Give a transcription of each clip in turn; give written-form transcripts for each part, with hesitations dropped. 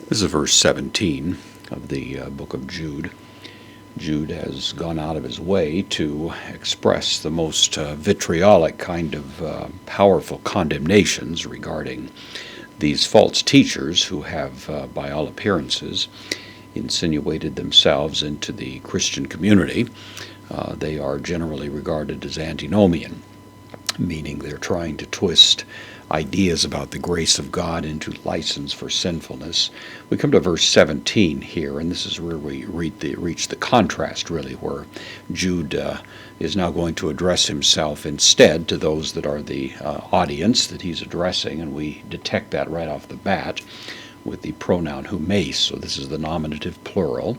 This is verse 17 of the book of Jude. Jude has gone out of his way to express the most vitriolic kind of powerful condemnations regarding these false teachers who have, by all appearances, insinuated themselves into the Christian community. They are generally regarded as antinomian, meaning they're trying to twist ideas about the grace of God into license for sinfulness. We come to verse 17 here, and this is where we reach the contrast, really, where Jude is now going to address himself instead to those that are the audience that he's addressing, and we detect that right off the bat with the pronoun humes. So this is the nominative plural,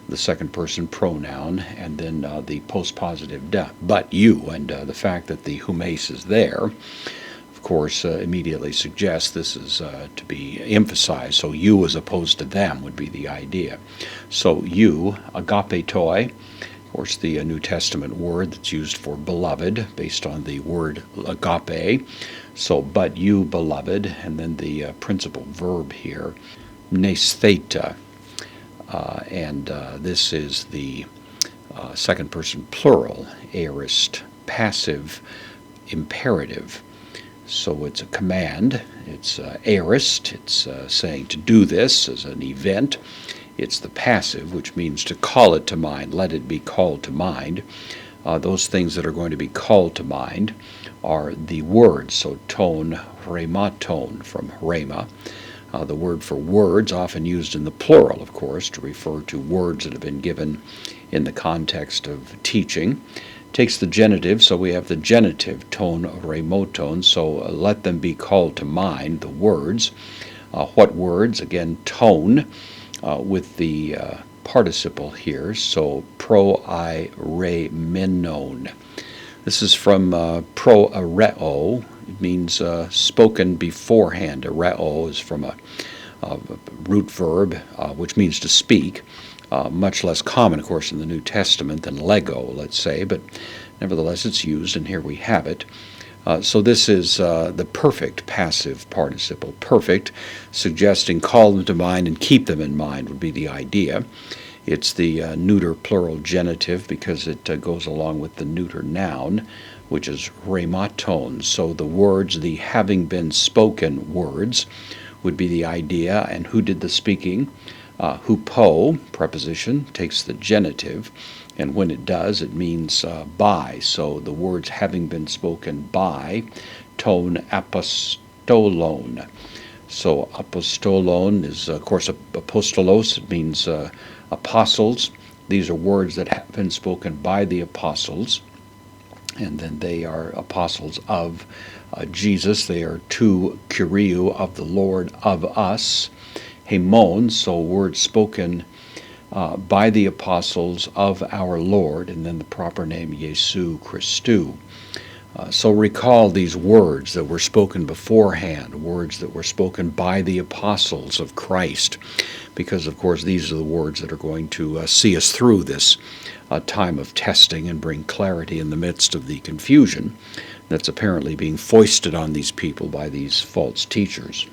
the second person pronoun, and then the postpositive da, but you, and the fact that the humes is there, of course, immediately suggests this is to be emphasized. So you as opposed to them would be the idea. So you, agapetoi, of course the New Testament word that's used for beloved, based on the word agape. So, but you, beloved, and then the principal verb here, nestheta. And this is the second person plural, aorist, passive, imperative. So it's a command, it's aorist, it's saying to do this as an event. It's the passive, which means to call it to mind, let it be called to mind. Those things that are going to be called to mind are the words, so tone, rhematon, from rhema. The word for words, often used in the plural, of course, to refer to words that have been given in the context of teaching. Takes the genitive, so we have the genitive, tone, rhematon, so let them be called to mind, the words. What words? Again, tone, with the participle here, so pro-I-re-menon. This is from pro-areo. It means spoken beforehand. Areo is from a root verb, which means to speak. Much less common, of course, in the New Testament than lego, let's say, but nevertheless it's used, and here we have it. So this is the perfect passive participle. Perfect, suggesting call them to mind and keep them in mind would be the idea. It's the neuter plural genitive because it goes along with the neuter noun, which is rhematon. So the words, the having been spoken words, would be the idea. And who did the speaking? Hupo, preposition, takes the genitive, and when it does, it means by. So the words having been spoken by, ton apostolon. So apostolon is, of course, apostolos. It means apostles. These are words that have been spoken by the apostles, and then they are apostles of Jesus. They are to Kyriou, of the Lord, of us. Hemon, so words spoken by the apostles of our Lord, and then the proper name Jesu Christou. So recall these words that were spoken beforehand, words that were spoken by the apostles of Christ, because of course these are the words that are going to see us through this time of testing and bring clarity in the midst of the confusion that's apparently being foisted on these people by these false teachers.